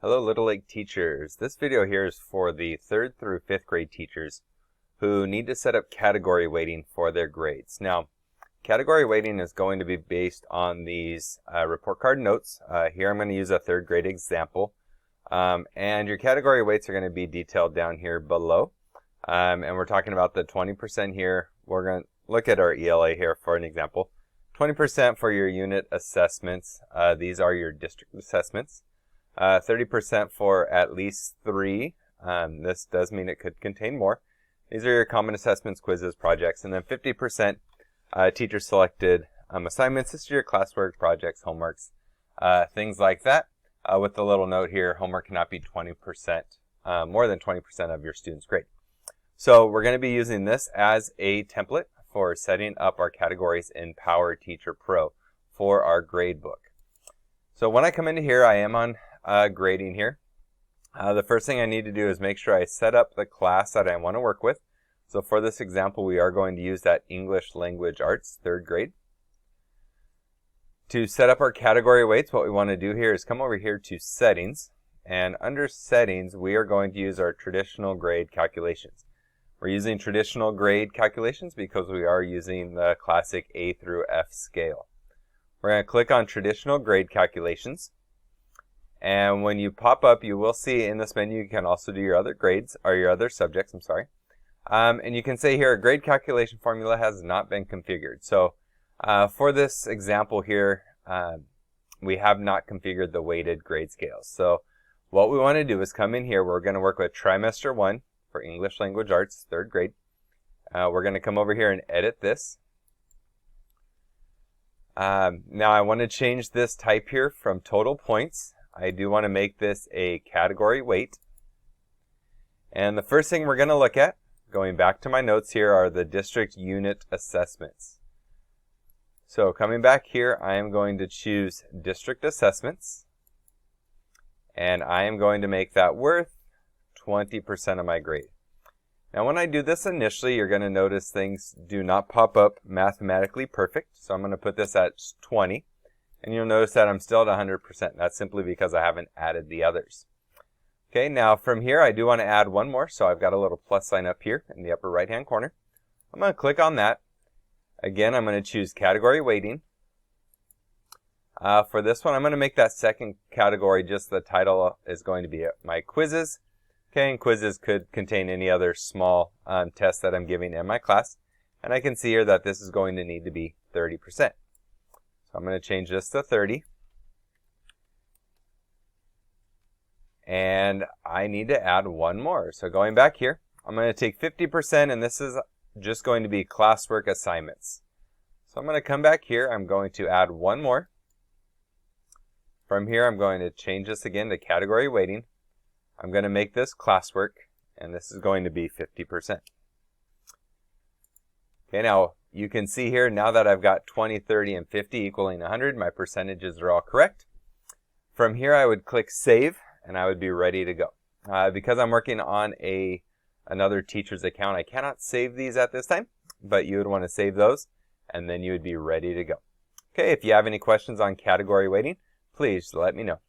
Hello Little League teachers. This video here is for the 3rd through 5th grade teachers who need to set up category weighting for their grades. Now, category weighting is going to be based on these report card notes. Here I'm going to use a 3rd grade example. And your category weights are going to be detailed down here below. And we're talking about the 20% here. We're going to look at our ELA here for an example. 20% for your unit assessments. These are your district assessments. 30% for at least 3. This does mean it could contain more. These are your common assessments, quizzes, projects, and then 50% teacher selected assignments. This is your classwork, projects, homeworks, things like that. With the little note here, homework cannot be 20%, more than 20% of your student's grade. So we're going to be using this as a template for setting up our categories in PowerTeacher Pro for our grade book. So when I come into here, I am on grading here. The first thing I need to do is make sure I set up the class that I want to work with. So for this example, we are going to use that English Language Arts 3rd grade. To set up our category weights, what we want to do here is come over here to Settings. And under Settings, we are going to use our traditional grade calculations. We're using traditional grade calculations because we are using the classic A through F scale. We're going to click on Traditional Grade Calculations. And when you pop up, you will see in this menu you can also do your other grades, or your other subjects, and you can say here, a grade calculation formula has not been configured. So for this example here, we have not configured the weighted grade scales. So what we want to do is come in here. We're going to work with Trimester 1 for English Language Arts, 3rd grade. We're going to come over here and edit this. Now I want to change this type here from total points. I do want to make this a category weight. And the first thing we're going to look at, going back to my notes here, are the district unit assessments. So coming back here, I am going to choose district assessments. And I am going to make that worth 20% of my grade. Now when I do this initially, you're going to notice things do not pop up mathematically perfect. So I'm going to put this at 20. And you'll notice that I'm still at 100%. That's simply because I haven't added the others. Okay, now from here I do want to add one more. So I've got a little plus sign up here in the upper right hand corner. I'm going to click on that. Again, I'm going to choose category weighting. For this one, I'm going to make that second category, just the title is going to be my quizzes. Okay, and quizzes could contain any other small tests that I'm giving in my class. And I can see here that this is going to need to be 30%. So I'm going to change this to 30. And I need to add one more. So going back here, I'm going to take 50%, and this is just going to be classwork assignments. So I'm going to come back here. I'm going to add one more. From here, I'm going to change this again to category weighting. I'm going to make this classwork, and this is going to be 50%. Okay, now you can see here, now that I've got 20, 30, and 50 equaling 100, my percentages are all correct. From here, I would click Save, and I would be ready to go. Because I'm working on another teacher's account, I cannot save these at this time, but you would want to save those, and then you would be ready to go. Okay, if you have any questions on category weighting, please let me know.